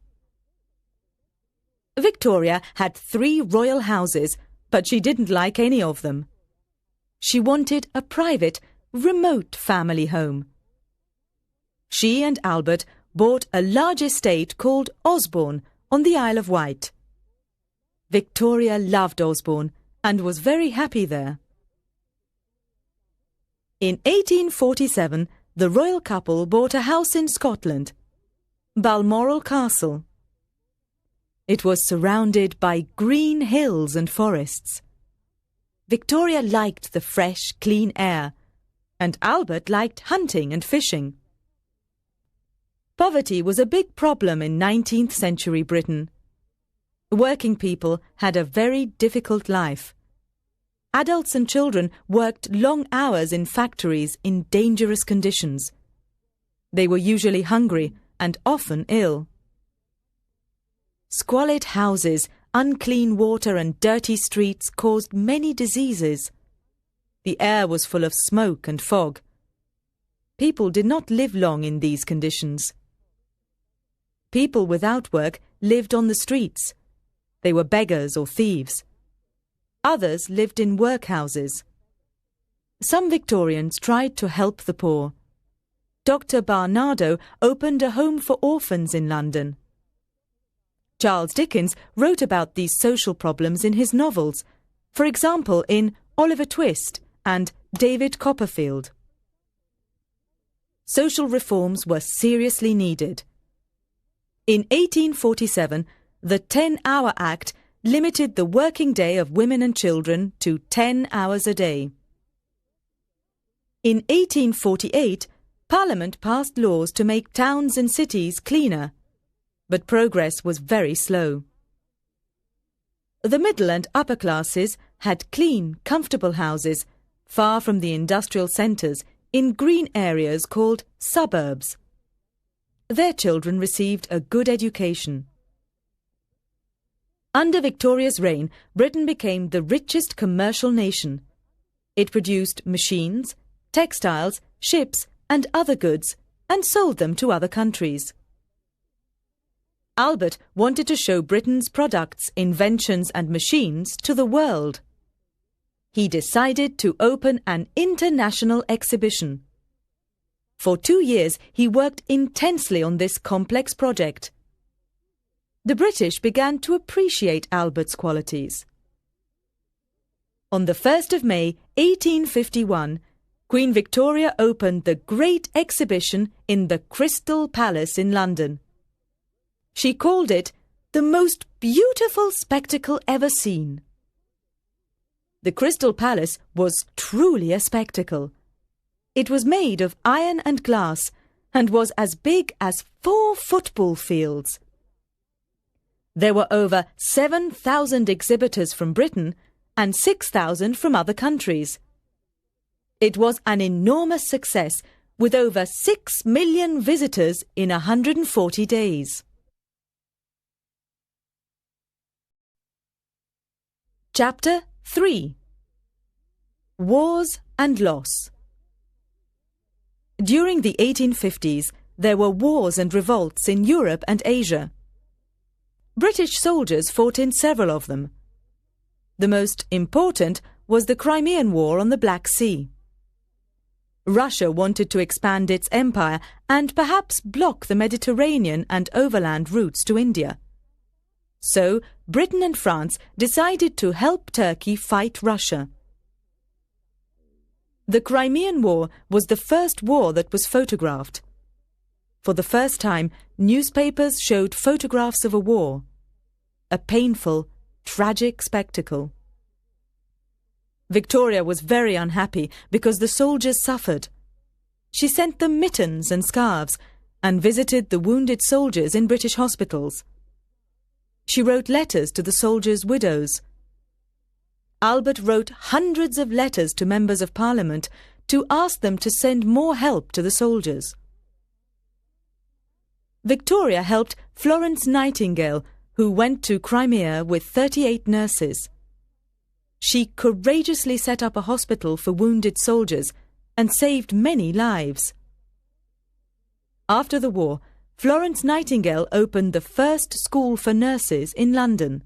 Victoria had 3 royal houses, but she didn't like any of them. She wanted a private, remote family home. She and Albert bought a large estate called Osborne on the Isle of Wight. Victoria loved Osborne and was very happy there. In 1847, the royal couple bought a house in Scotland, Balmoral Castle. It was surrounded by green hills and forests. Victoria liked the fresh, clean air, and Albert liked hunting and fishing. Poverty was a big problem in 19th century Britain. Working people had a very difficult life. Adults and children worked long hours in factories in dangerous conditions. They were usually hungry and often ill. Squalid houses, unclean water and dirty streets caused many diseases. The air was full of smoke and fog. People did not live long in these conditions. People without work lived on the streets. They were beggars or thieves. Others lived in workhouses. Some Victorians tried to help the poor. Dr. Barnardo opened a home for orphans in London. Charles Dickens wrote about these social problems in his novels, for example in Oliver Twist and David Copperfield. Social reforms were seriously needed. In 1847, the 10-Hour Act limited the working day of women and children to 10 hours a day. In 1848, Parliament passed laws to make towns and cities cleaner, but progress was very slow. The middle and upper classes had clean, comfortable houses, far from the industrial centres, in green areas called suburbs. Their children received a good education. Under Victoria's reign, Britain became the richest commercial nation. It produced machines, textiles, ships, and other goods, and sold them to other countries. Albert wanted to show Britain's products, inventions, and machines to the world. He decided to open an international exhibition. For 2 years, he worked intensely on this complex project. The British began to appreciate Albert's qualities. On the 1st of May, 1851, Queen Victoria opened the Great Exhibition in the Crystal Palace in London. She called it the most beautiful spectacle ever seen. The Crystal Palace was truly a spectacle. It was made of iron and glass and was as big as 4 football fields. There were over 7,000 exhibitors from Britain and 6,000 from other countries. It was an enormous success, with over 6 million visitors in 140 days. Chapter 3. Wars and Loss. During the 1850s, there were wars and revolts in Europe and Asia. British soldiers fought in several of them. The most important was the Crimean War on the Black Sea. Russia wanted to expand its empire and perhaps block the Mediterranean and overland routes to India. So, Britain and France decided to help Turkey fight Russia. The Crimean War was the first war that was photographed. For the first time, newspapers showed photographs of a war. A painful, tragic spectacle. Victoria was very unhappy because the soldiers suffered. She sent them mittens and scarves and visited the wounded soldiers in British hospitals. She wrote letters to the soldiers' widows. Albert wrote hundreds of letters to members of Parliament to ask them to send more help to the soldiers. Victoria helped Florence Nightingale, who went to Crimea with 38 nurses. She courageously set up a hospital for wounded soldiers and saved many lives. After the war, Florence Nightingale opened the first school for nurses in London.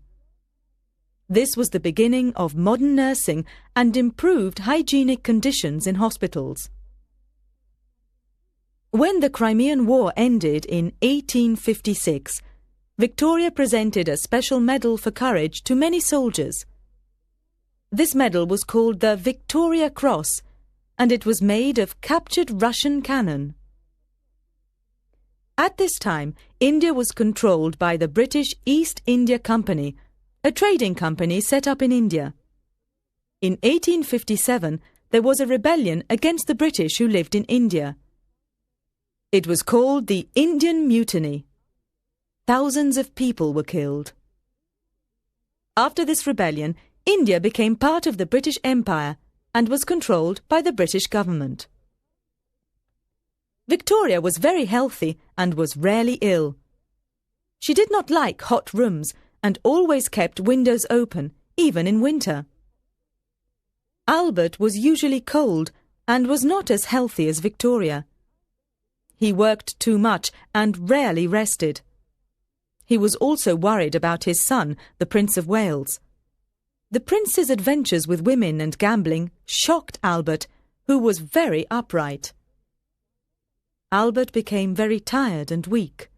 This was the beginning of modern nursing and improved hygienic conditions in hospitals. When the Crimean War ended in 1856, Victoria presented a special medal for courage to many soldiers. This medal was called the Victoria Cross, and it was made of captured Russian cannon. At this time, India was controlled by the British East India Company, a trading company set up in India. In 1857, there was a rebellion against the British who lived in India. It was called the Indian Mutiny. Thousands of people were killed. After this rebellion, India became part of the British Empire and was controlled by the British government. Victoria was very healthy and was rarely ill. She did not like hot rooms and always kept windows open, even in winter. Albert was usually cold and was not as healthy as Victoria. He worked too much and rarely rested. He was also worried about his son, the Prince of Wales. The prince's adventures with women and gambling shocked Albert, who was very upright. Albert became very tired and weak.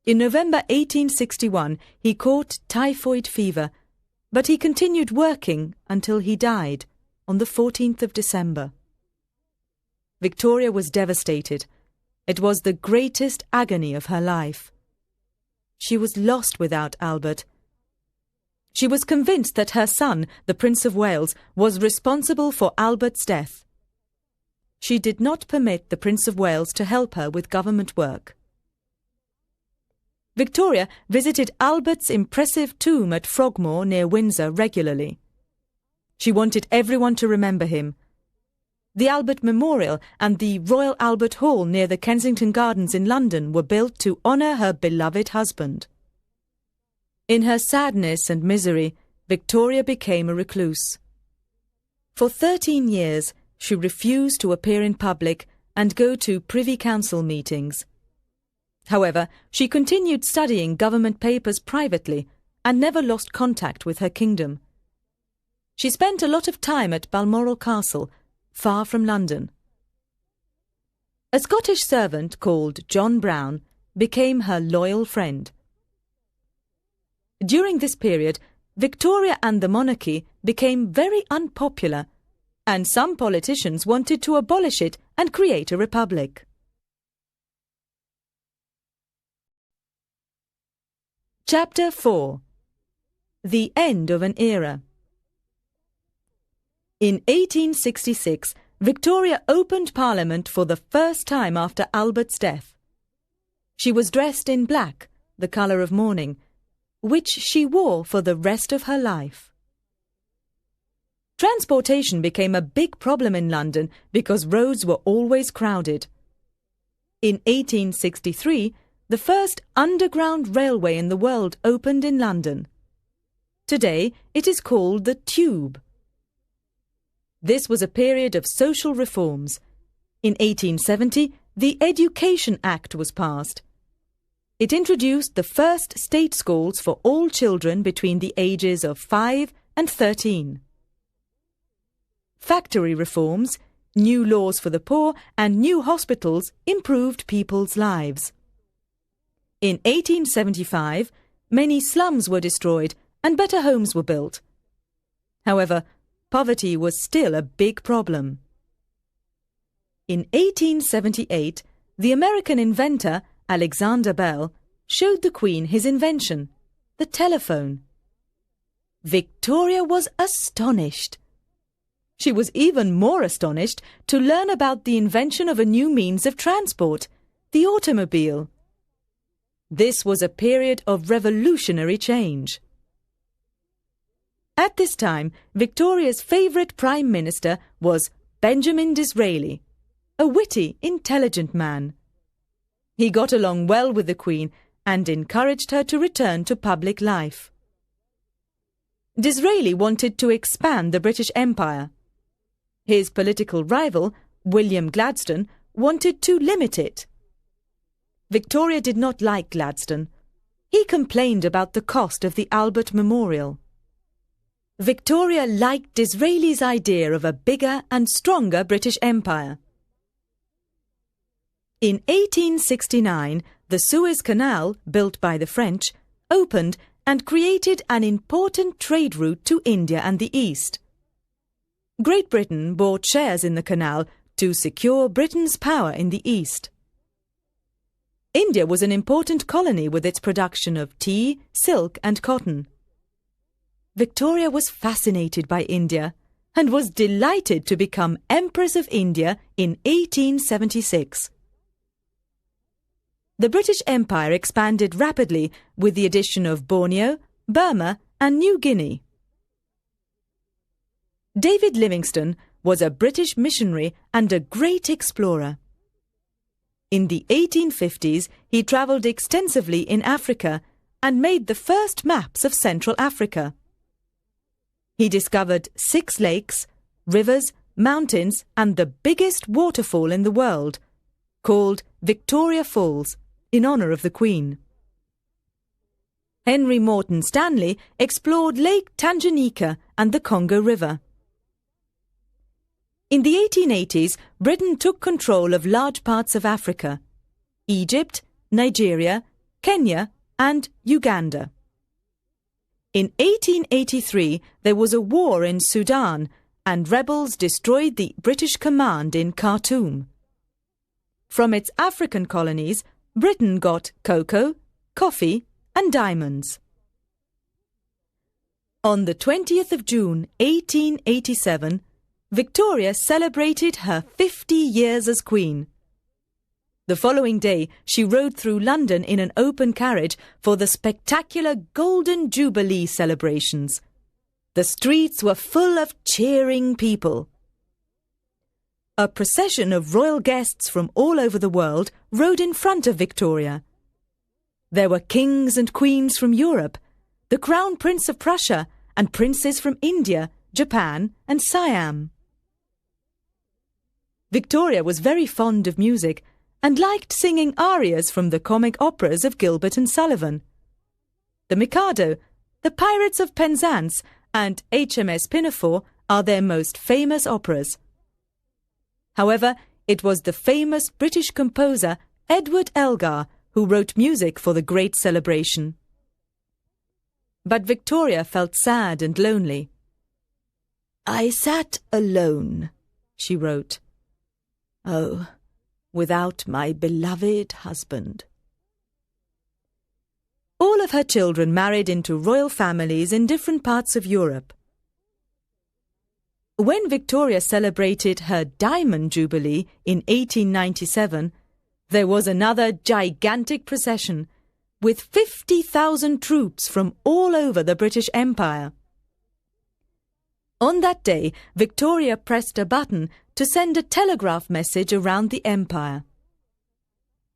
In November 1861, he caught typhoid fever, but he continued working until he died on the 14th of December. Victoria was devastated. It was the greatest agony of her life. She was lost without Albert. She was convinced that her son, the Prince of Wales, was responsible for Albert's death. She did not permit the Prince of Wales to help her with government work. Victoria visited Albert's impressive tomb at Frogmore near Windsor regularly. She wanted everyone to remember him. The Albert Memorial and the Royal Albert Hall near the Kensington Gardens in London were built to honour her beloved husband. In her sadness and misery, Victoria became a recluse. For 13 years, she refused to appear in public and go to Privy Council meetings. However, she continued studying government papers privately and never lost contact with her kingdom. She spent a lot of time at Balmoral Castle, far from London. A Scottish servant called John Brown became her loyal friend. During this period, Victoria and the monarchy became very unpopular, and some politicians wanted to abolish it and create a republic. Chapter 4. The End of an Era. In 1866, Victoria opened Parliament for the first time after Albert's death. She was dressed in black, the colour of mourning, which she wore for the rest of her life. Transportation became a big problem in London because roads were always crowded. In 1863, the first underground railway in the world opened in London. Today, it is called the Tube. This was a period of social reforms. In 1870, the Education Act was passed. It introduced the first state schools for all children between the ages of 5 and 13. Factory reforms, new laws for the poor, and new hospitals improved people's lives. In 1875, many slums were destroyed and better homes were built. However, poverty was still a big problem. In 1878, the American inventor, Alexander Bell, showed the Queen his invention, the telephone. Victoria was astonished. She was even more astonished to learn about the invention of a new means of transport, the automobile. This was a period of revolutionary change. At this time, Victoria's favourite Prime Minister was Benjamin Disraeli, a witty, intelligent man. He got along well with the Queen and encouraged her to return to public life. Disraeli wanted to expand the British Empire. His political rival, William Gladstone, wanted to limit it. Victoria did not like Gladstone. He complained about the cost of the Albert Memorial. Victoria liked Disraeli's idea of a bigger and stronger British Empire. In 1869, the Suez Canal, built by the French, opened and created an important trade route to India and the East. Great Britain bought shares in the canal to secure Britain's power in the East. India was an important colony with its production of tea, silk and cotton. Victoria was fascinated by India. and was delighted to become Empress of India in 1876. The British Empire expanded rapidly with the addition of Borneo, Burma and New Guinea. David Livingstone was a British missionary and a great explorer. In the 1850s, he travelled extensively in Africa and made the first maps of Central Africa. He discovered 6 lakes, rivers, mountains and the biggest waterfall in the world, called Victoria Falls, in honour of the Queen. Henry Morton Stanley explored Lake Tanganyika and the Congo River. In the 1880s, Britain took control of large parts of Africa: Egypt, Nigeria, Kenya and Uganda. In 1883, there was a war in Sudan and rebels destroyed the British command in Khartoum. From its African colonies, Britain got cocoa, coffee and diamonds. On the 20th of June 1887, Victoria celebrated her 50 years as Queen. The following day, she rode through London in an open carriage for the spectacular Golden Jubilee celebrations. The streets were full of cheering people. A procession of royal guests from all over the world rode in front of Victoria. There were kings and queens from Europe, the Crown Prince of Prussia, and princes from India, Japan, and Siam. Victoria was very fond of music and liked singing arias from the comic operas of Gilbert and Sullivan. The Mikado, the Pirates of Penzance, and HMS Pinafore are their most famous operas. However, it was the famous British composer Edward Elgar who wrote music for the great celebration. But Victoria felt sad and lonely. "I sat alone," she wrote. "Oh, without my beloved husband." All of her children married into royal families in different parts of Europe. When Victoria celebrated her Diamond Jubilee in 1897, there was another gigantic procession with 50,000 troops from all over the British Empire. On that day, Victoria pressed a button to send a telegraph message around the empire.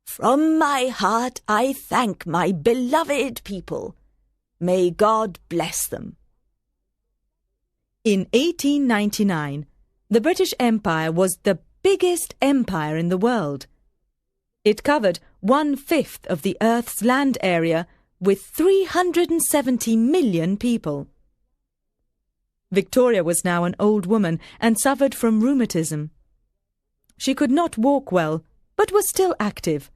"From my heart I thank my beloved people. May God bless them." In 1899, the British Empire was the biggest empire in the world. It covered 1/5 of the Earth's land area with 370 million people. Victoria was now an old woman and suffered from rheumatism. She could not walk well, but was still active.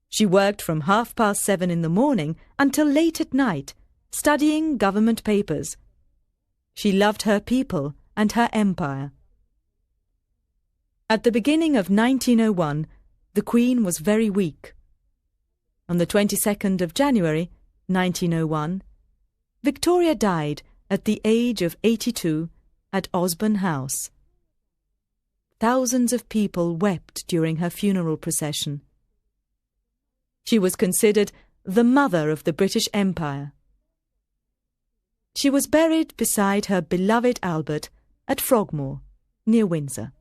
She worked from 7:30 in the morning until late at night, studying government papers. She loved her people and her empire. At the beginning of 1901, the Queen was very weak. On the 22nd of January, 1901, Victoria died at the age of 82 at Osborne House. Thousands of people wept during her funeral procession. She was considered the mother of the British Empire. She was buried beside her beloved Albert at Frogmore, near Windsor.